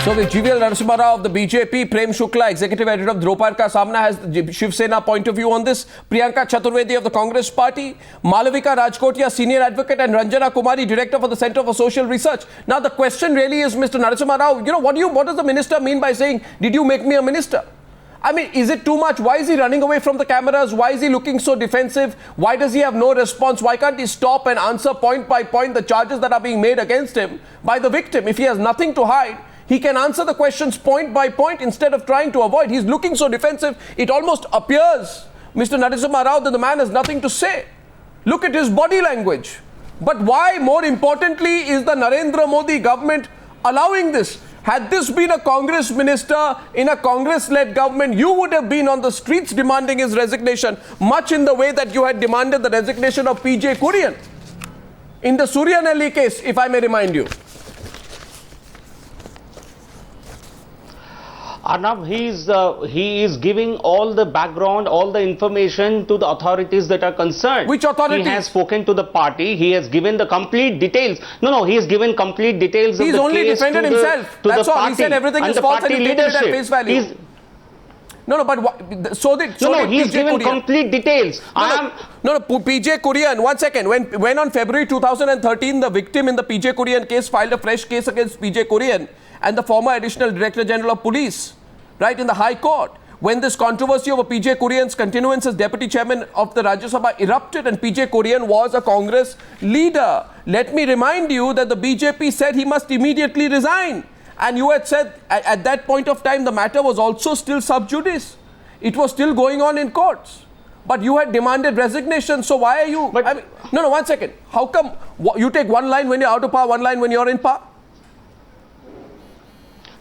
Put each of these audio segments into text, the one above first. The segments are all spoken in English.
So the GVL Narasimha Rao of the BJP, Prem Shukla, executive editor of Dropar Ka Samna, has the Shiv Sena point of view on this. Priyanka Chaturvedi of the Congress Party, Malavika Rajkotia, senior advocate, and Ranjana Kumari, director for the Center for Social Research. Now the question really is, Mr. Narasimha Rao, what does the minister mean by saying, did you make me a minister? I mean, is it too much? Why is he running away from the cameras? Why is he looking so defensive? Why does he have no response? Why can't he stop and answer point by point the charges that are being made against him by the victim? If he has nothing to hide, he can answer the questions point by point instead of trying to avoid. He's looking so defensive, it almost appears, Mr. Narasimha Rao, that the man has nothing to say. Look at his body language. But why, more importantly, is the Narendra Modi government allowing this? Had this been a Congress minister in a Congress-led government, you would have been on the streets demanding his resignation, much in the way that you had demanded the resignation of PJ Kurian in the Suryanelli case, if I may remind you. Arnab, he is giving all the background, all the information to the authorities that are concerned. Which authorities? He has spoken to the party. He has given the complete details. No, he has given complete details of the case. He's only defended himself. That's all. He said everything is false and he taken it at face value. He's given complete details. PJ Kurian, 1 second. When on February 2013, the victim in the PJ Kurian case filed a fresh case against PJ Kurian and the former Additional Director General of Police, right, in the High Court. When this controversy over PJ Kurian's continuance as Deputy Chairman of the Rajya Sabha erupted and PJ Kurian was a Congress leader, let me remind you that the BJP said he must immediately resign. And you had said at that point of time the matter was also still sub judice. It was still going on in courts. But you had demanded resignation. So why are you... No, 1 second. How come you take one line when you're out of power, one line when you're in power?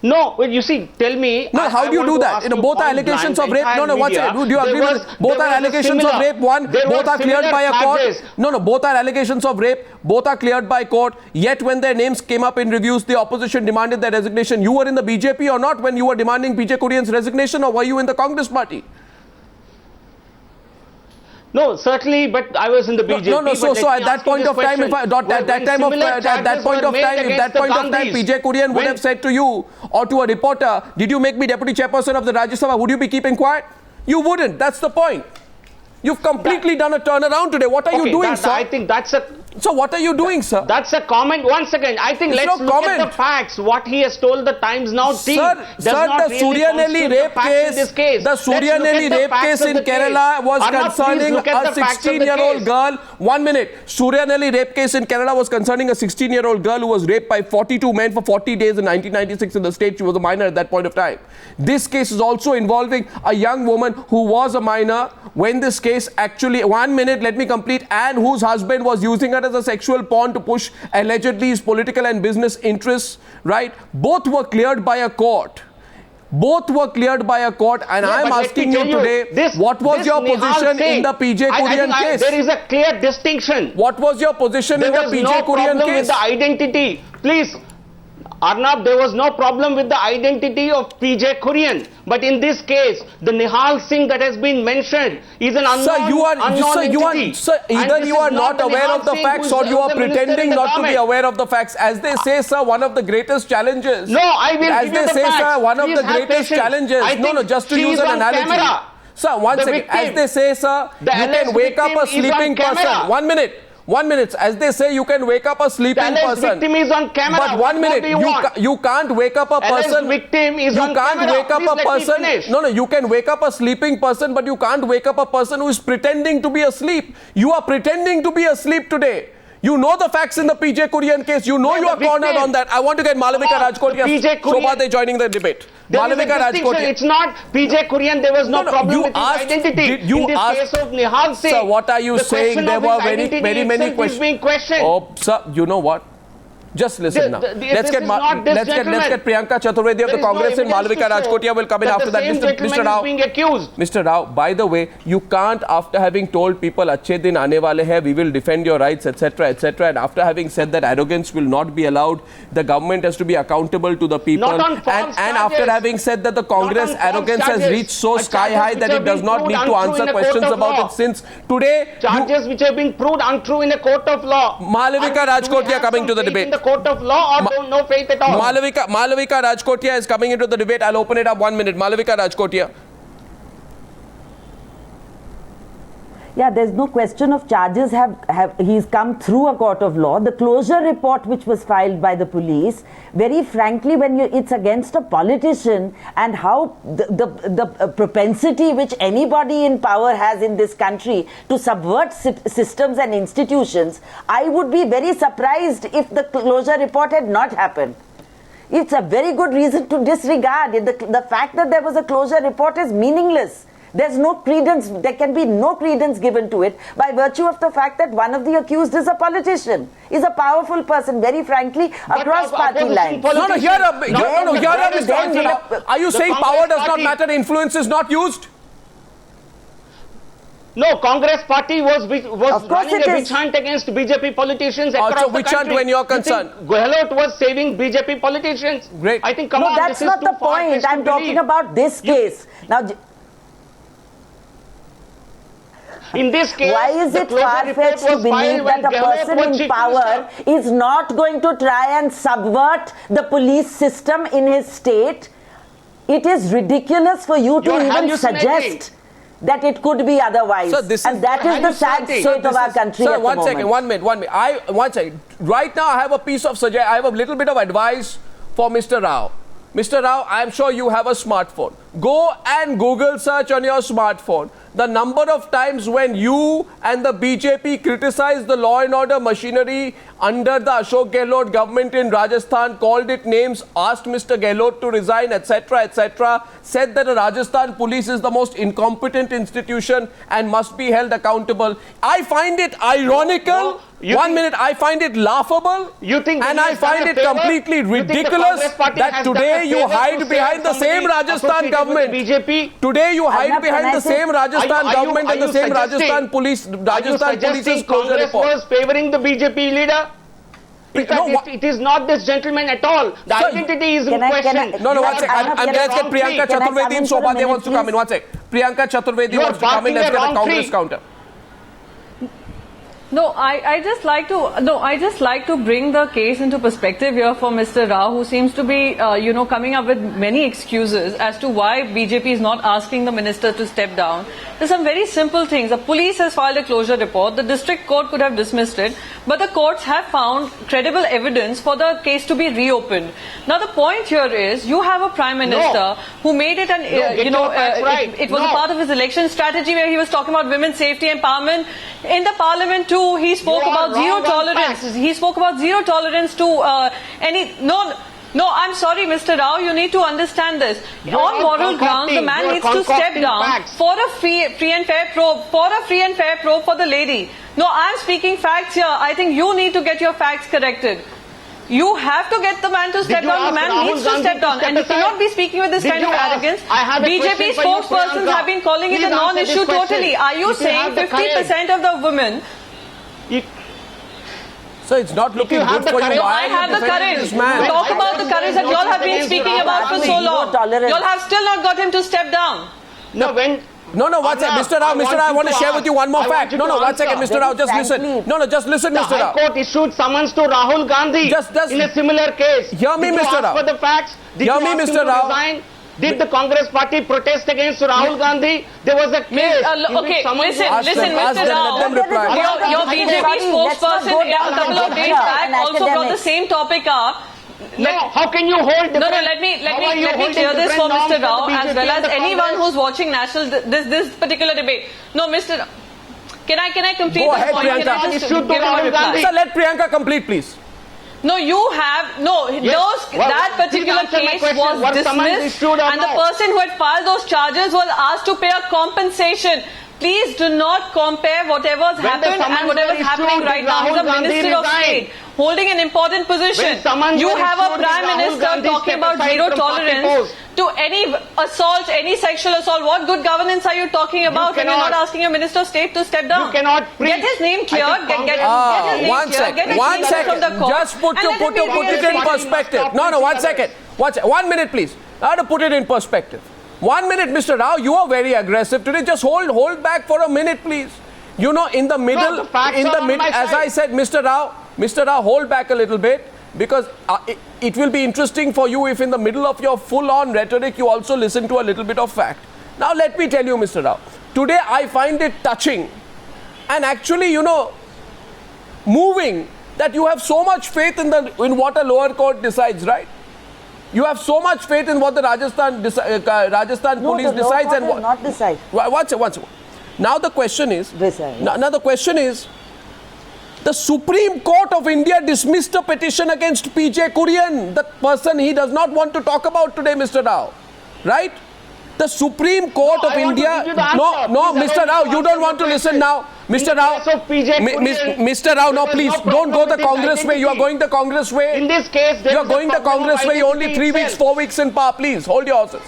No, well, you see, tell me... No, how do you do that? Both are allegations of rape. No, 1 second. Do you agree with this? Both are allegations of rape. Both are cleared by a court. No, both are allegations of rape. Both are cleared by court. Yet when their names came up in reviews, the opposition demanded their resignation. You were in the BJP or not when you were demanding PJ Kurian's resignation, or were you in the Congress party? No, certainly, but I was in the BJP. So at that point of time, if that point of time, PJ Kurian would have said to you or to a reporter, did you make me deputy chairperson of the Rajya Sabha? Would you be keeping quiet? You wouldn't. That's the point. You've completely done a turnaround today. What are you doing, sir? I think that's a... So what are you doing, sir? That's a comment. 1 second. I think let's look at the facts. What he has told the Times Now team does not really constitute the facts in this case. The Suryanelli rape case in Kerala was concerning a 16-year-old girl. 1 minute. Suryanelli rape case in Kerala was concerning a 16-year-old girl who was raped by 42 men for 40 days in 1996 in the state. She was a minor at that point of time. This case is also involving a young woman who was a minor when this case actually... 1 minute, let me complete. And whose husband was using her as a sexual pawn to push allegedly his political and business interests, right? Both were cleared by a court. Both were cleared by a court, and I am asking you today, what was your position in the PJ Kurian case? There is a clear distinction. What was your position in the PJ Kurian case? There was no problem with the identity. Please, Arnab, there was no problem with the identity of PJ Kurian. But in this case, the Nihal Singh that has been mentioned is an unknown entity. Either you are not aware of the facts or you are pretending not to be aware of the facts. As they say, sir, one of the greatest challenges. No, I will As they say, sir, one of the greatest challenges. Just to use an analogy. Sir, 1 second. As they say, sir, you can wake up a sleeping person. 1 minute. 1 minute. As they say, you can wake up a sleeping person. The victim is on camera. But 1 minute, you can't wake up a person. Victim is on camera. You can't wake up a person. No, you can wake up a sleeping person, but you can't wake up a person who is pretending to be asleep. You are pretending to be asleep today. You know the facts in the PJ Kurian case. You know you are cornered on that. I want to get Malavika Rajkotia. Shobha joining the debate. Malavika Rajkotia. It's not PJ Kurian. There was no problem with his identity. In the case of Nihal Singh, sir, what are you saying? There were very many questions. Being questioned. Oh, sir, you know what? Just listen now. Let's get Priyanka Chaturvedi of the Congress and Malavika Rajkotia will come in after that. Mr. Rao. Mr. Rao, by the way, you can't, after having told people Achhe din aane wale hai, we will defend your rights, etc., etc., and after having said that arrogance will not be allowed, the government has to be accountable to the people. And after having said that the Congress arrogance has reached so sky high that it does not need to answer questions about it since today. Charges which have been proved untrue in a court of law. Malavika Rajkotia coming to the debate. the court of law or don't know faith at all. Malavika Rajkotia is coming into the debate. I'll open it up 1 minute. Malavika Rajkotia. Yeah, there's no question of charges he's come through a court of law. The closure report which was filed by the police, very frankly, when it's against a politician and how the propensity which anybody in power has in this country to subvert systems and institutions, I would be very surprised if the closure report had not happened. It's a very good reason to disregard it. The fact that there was a closure report is meaningless. There's no credence, there can be no credence given to it by virtue of the fact that one of the accused is a politician, is a powerful person, very frankly, across party lines. Are you saying power does not matter, influence is not used? No, Congress party was running a witch hunt against BJP politicians across the country. Witch hunt when you're concerned. Gehlot was saving BJP politicians. Great. I think, come no, on, that's not the point. I'm talking about this case. Now, in this case, why is it far-fetched to believe that a person in power is not going to try and subvert the police system in his state? It is ridiculous for you to even suggest that it could be otherwise. And that is the sad state of our country at the moment. Sir, 1 minute. One second. Right now, I have a piece of suggestion. I have a little bit of advice for Mr. Rao. Mr. Rao, I'm sure you have a smartphone. Go and Google search on your smartphone the number of times when you and the BJP criticized the law and order machinery under the Ashok Gehlot government in Rajasthan, called it names, asked Mr. Gehlot to resign, etc., etc., said that the Rajasthan police is the most incompetent institution and must be held accountable. I find it ironical. 1 minute, I find it laughable, and I find it completely ridiculous that today you hide behind the same Rajasthan government. Today you hide behind the same Rajasthan government and the same Rajasthan police's closure report. Congress was favoring the BJP leader? It is not this gentleman at all. The identity is in question. One second. Let's get Priyanka Chaturvedi and Sobhadya wants to come in. 1 sec. Priyanka Chaturvedi wants to come in. Let's get a Congress counter. No, I just like to bring the case into perspective here for Mr. Rao, who seems to be coming up with many excuses as to why BJP is not asking the minister to step down. There's some very simple things. The police has filed a closure report. The district court could have dismissed it, but the courts have found credible evidence for the case to be reopened. Now the point here is, you have a prime minister who made it it was a part of his election strategy where he was talking about women's safety empowerment in the parliament too. He spoke about zero tolerance. He spoke about zero tolerance to any. No, I'm sorry, Mr. Rao, you need to understand this. On moral grounds, the man needs to step down for a free and fair probe, for the lady. No, I'm speaking facts here. I think you need to get your facts corrected. You have to get the man to step down. The man needs to step down. And you cannot be speaking with this kind of arrogance. BJP spokespersons have been calling it a non-issue totally. Are you saying 50% of the women... So it's not looking good for you. No, I have the courage. Talk about the courage that you all have been speaking about for so long. You all have still not got him to step down. No, one second, Mr. Rao, I want to share with you one more fact. 1 second, Mr. Rao, just listen. Just listen, Mr. Rao. The High Court issued summons to Rahul Gandhi in a similar case. Hear me, Mr. Rao. For the facts, hear me, Mr. Rao. Did the Congress party protest against Rahul Gandhi? There was a case. Listen, Mr. Rao. Your BJP spokesperson a couple of days back also brought the same topic up. How can you hold No, let me clear this for Mr. Rao as well as anyone who's watching this particular debate. No, Mr. Can I complete this point? Can I just give him a reply? Sir, let Priyanka complete, please. No, that particular case was dismissed and the person who had filed those charges was asked to pay a compensation. Please do not compare whatever's happened and whatever's happening right now. He's a minister of state holding an important position. You have a prime minister talking about zero tolerance to any assault, any sexual assault. What good governance are you talking about when you're not asking a minister of state to step down? Get his name cleared. Get his name cleared. One second. Just put it in perspective. No, 1 second. 1 minute, please. I have to put it in perspective. 1 minute, Mr. Rao, you are very aggressive today. Just hold back for a minute, please. In the middle, as I said, Mr. Rao, hold back a little bit. because it will be interesting for you if in the middle of your full-on rhetoric you also listen to a little bit of fact. Now let me tell you, Mr. Rao, today I find it touching and actually, you know, moving that you have so much faith in what a lower court decides, right? You have so much faith in what the Rajasthan police decides and what not decide. One second. Now the question is, the Supreme Court of India dismissed a petition against PJ Kurian, the person he does not want to talk about today, Mr. Rao, right? The Supreme Court of India. No, Mr. Rao, you don't want to listen now. Mr. Rao, Mr. Rao, no, please don't go the Congress way. You are going the Congress way. In this case, you are going the Congress way. You're only 3 weeks, 4 weeks in power. Please hold your horses.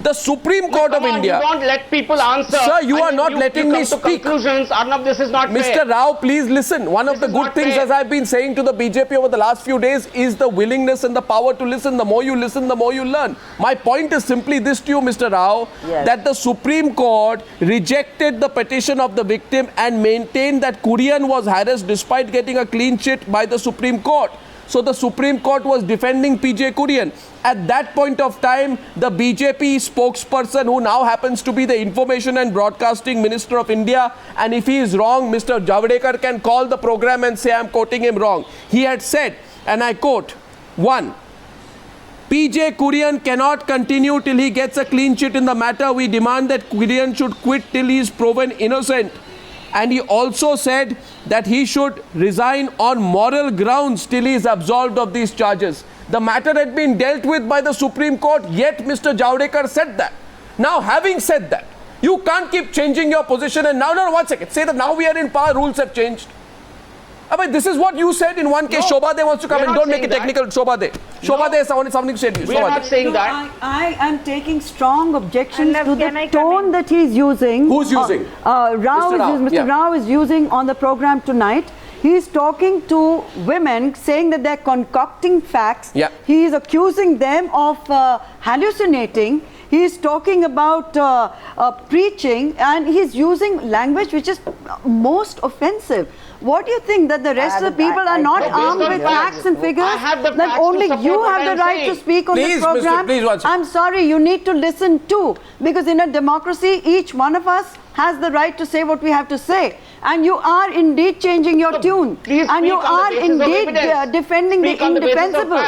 The Supreme Court of India. You don't let people answer. Sir, you are not letting me speak. Conclusions. Arnab, this is not Mr. fair. Rao, please listen. One of the good things, as I've been saying to the BJP over the last few days, is the willingness and the power to listen. The more you listen, the more you learn. My point is simply this to you, Mr. Rao, that the Supreme Court rejected the petition of the victim and maintained that Kurian was harassed despite getting a clean sheet by the Supreme Court. So the Supreme Court was defending PJ Kurian. At that point of time, the BJP spokesperson, who now happens to be the Information and Broadcasting Minister of India, and if he is wrong, Mr. Javadekar can call the program and say I'm quoting him wrong. He had said, and I quote, 1. PJ Kurian cannot continue till he gets a clean sheet in the matter. We demand that Kurian should quit till he is proven innocent. And he also said that he should resign on moral grounds till he is absolved of these charges. The matter had been dealt with by the Supreme Court, yet Mr. Javadekar said that. Now, having said that, you can't keep changing your position and now, no, 1 second, say that now we are in power, rules have changed. I mean, this is what you said in one case. Shobhade wants to come in. Don't make it technical. Shobhade. Shobhade has something to say to you. We are not saying that. I am taking strong objections to the tone that he's using. Who's using? Mr. Rao is using on the program tonight. He's talking to women, saying that they're concocting facts. Yeah. He is accusing them of hallucinating. He's talking about preaching, and he's using language which is most offensive. What do you think, that the rest of the people are not armed with facts and figures? That only you have the right to speak on this program? I'm sorry, you need to listen too, because in a democracy, each one of us has the right to say what we have to say. And you are indeed changing your tune. And you are indeed defending the indefensible.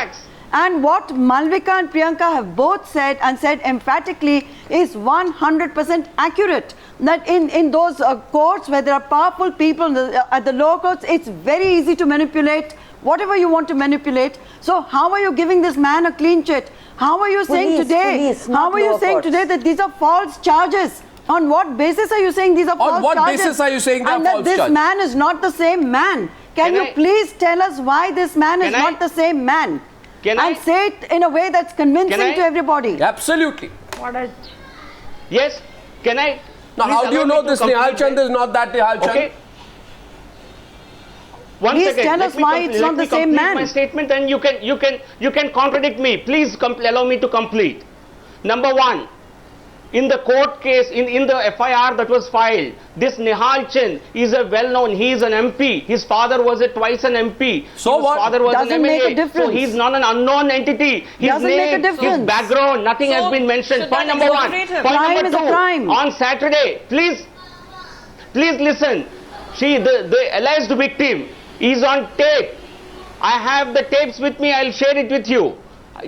And what Malvika and Priyanka have both said, and said emphatically, is 100% accurate. That in those courts where there are powerful people at the lower courts, it's very easy to manipulate whatever you want to manipulate. So how are you giving this man a clean sheet? How are you saying today? How are you saying today that these are false charges? On what basis are you saying these are false charges? On what basis are you saying they are false charges? And that this man is not the same man. Can you please tell us why this man is not the same man? And say it in a way that's convincing to everybody. Absolutely. Yes. Can I? Now, how do you know this Nihal Chand is not that Nihal Chand? Okay. Please tell us why it's not the same man. My statement, and you can contradict me. Please allow me to complete. Number 1. In the court case, in the FIR that was filed, this Nihal Chand is a well-known, he is an MP. His father was twice an MP. So what? His father was Doesn't an make a MLA. difference. So he's not an unknown entity. His Doesn't make a difference. His background, nothing has been mentioned. Point number 1. Point Crime number is a 2. crime. On Saturday, please listen. The alleged victim is on tape. I have the tapes with me. I'll share it with you.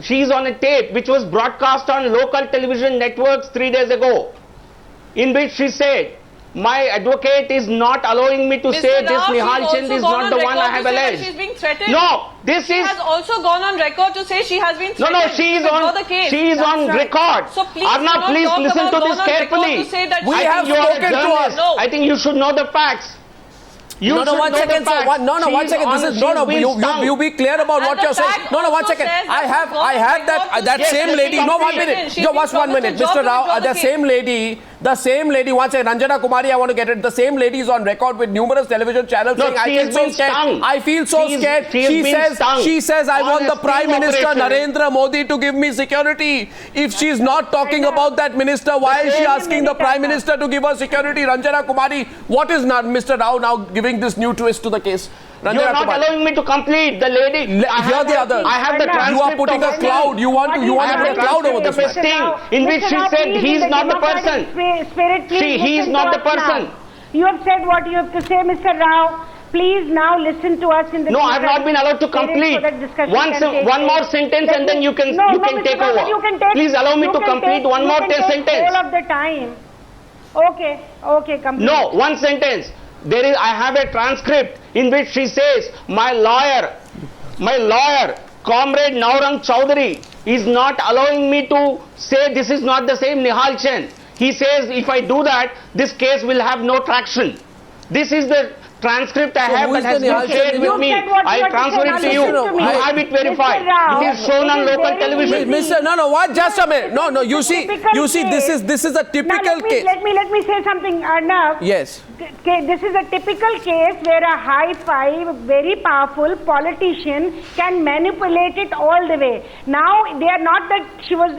She is on a tape which was broadcast on local television networks 3 days ago, in which she said, my advocate is not allowing me to say this Nihal Chand is not the one I have alleged. She's being threatened. No, this she has also gone on record to say she has been threatened. No, she is on record. So please, Arnab, please listen to this carefully. We have spoken to her. No. I think you should know the facts. One second. This is you be clear about what you're saying. One second. I have that same lady. No, 1 minute. Just 1 minute, Mr. Rao. The same lady. 1 second. Ranjana Kumari, I want to get it. The same lady is on record with numerous television channels saying, I feel so scared. I feel so scared. She says, I want the Prime Minister Narendra Modi to give me security. If she's not talking about that minister, why is she asking the Prime Minister to give her security? Ranjana Kumari, what is Mr. Rao now giving this new twist to the case? You are not allowing me to complete. The lady. Hear the others. I have the transcript. You are putting a cloud. You want to put a cloud over this man. In which she said he is not the person. He is not the person. You have said what you have to say, Mr. Rao. Please now listen to us in the. No, I have not been allowed to complete. One more sentence and then you can take over. Please allow me to complete one more sentence. All of the time. Okay, complete. No, one sentence. I have a transcript in which she says, my lawyer, Comrade Naurang Chowdhury, is not allowing me to say this is not the same Nihal Chand. He says if I do that, this case will have no traction. This is the transcript I have that has been shared with me. I transfer it to you. You have it verified. It is shown on local television. Mr. What? Just a minute. No. You see, this is a typical case. Let me say something, Arnav. Yes. This is a typical case where a high-five, very powerful politician can manipulate it all the way. Now they are not that she was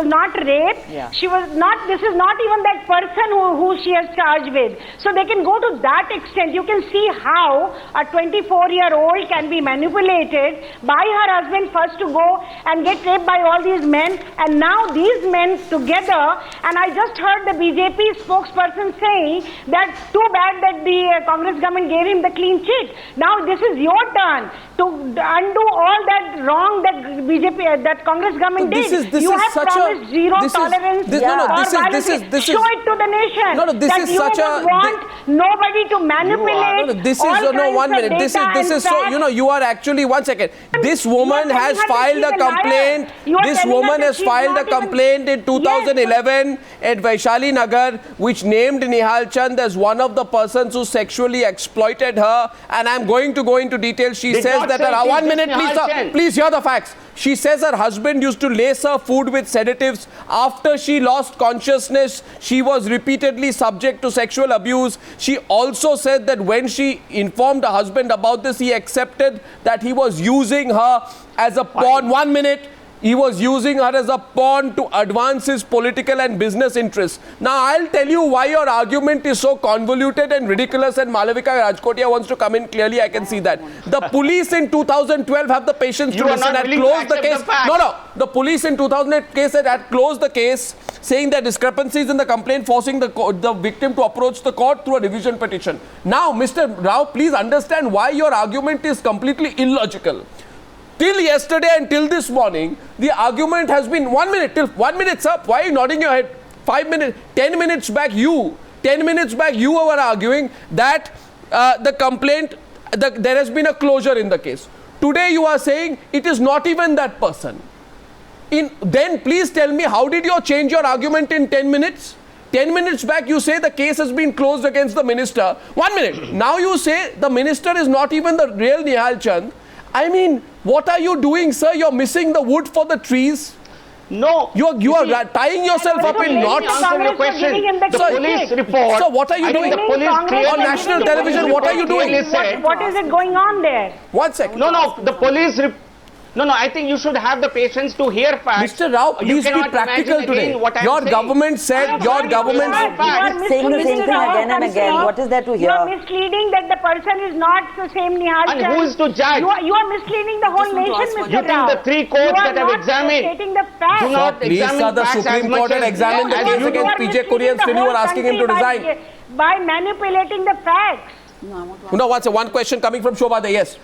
not raped. Yeah. She was not. This is not even that person who she has charged with. So they can go to that extent. You can see how a 24-year-old can be manipulated by her husband first to go and get raped by all these men, and now these men together. And I just heard the BJP spokesperson saying that too bad that the Congress government gave him the clean chit. Now this is your turn to undo all that wrong that that Congress government did. You have promised zero tolerance for violence. Show it to the nation. This is such a. Want nobody to manipulate. This is 1 minute. This is so. You are actually 1 second. This woman has filed a complaint. This woman has filed a complaint in 2011 at Vaishali Nagar, which named Nihal Chand as one of the persons who sexually exploited her. And I'm going to go into detail. She says that her 1 minute, please hear the facts. She says her husband used to lace her food with sedatives. After she lost consciousness, she was repeatedly subject to sexual abuse. She also said that when she informed her husband about this, he accepted that he was using her as a pawn. 1 minute. He was using her as a pawn to advance his political and business interests. Now, I'll tell you why your argument is so convoluted and ridiculous, and Malavika Rajkotia wants to come in clearly. I can see that. The police in 2012 have the patience to listen and close the case. The police in 2008 case had closed the case, saying that discrepancies in the complaint forcing the victim to approach the court through a revision petition. Now, Mr. Rao, please understand why your argument is completely illogical. Till yesterday and till this morning, the argument has been 1 minute. Till 1 minute's up. Why are you nodding your head? 5 minutes, 10 minutes back, 10 minutes back, you were arguing that the complaint, there has been a closure in the case. Today, you are saying it is not even that person. Then please tell me, how did you change your argument in 10 minutes? 10 minutes back, you say the case has been closed against the minister. 1 minute. Now you say the minister is not even the real Nihal Chand. I mean, what are you doing, sir? You're missing the wood for the trees. No. You are tying yourself up in knots. Answer your question. The police report. So what are you doing? The police on national television, what are you doing? What is it going on there? 1 second. No, the police No, I think you should have the patience to hear facts. Mr. Rao, please be practical today. Your government said, your government... You are saying the same thing again and again. What is there to hear? You are misleading that the person is not the same Nihal Chand. And who is to judge? You are misleading the whole nation, Mr. Rao. You think the three courts that have examined do not examine the Supreme Court had examined the case against PJ Kurian when you were asking him to resign. By manipulating the facts. No, one question coming from Shobhada, yes.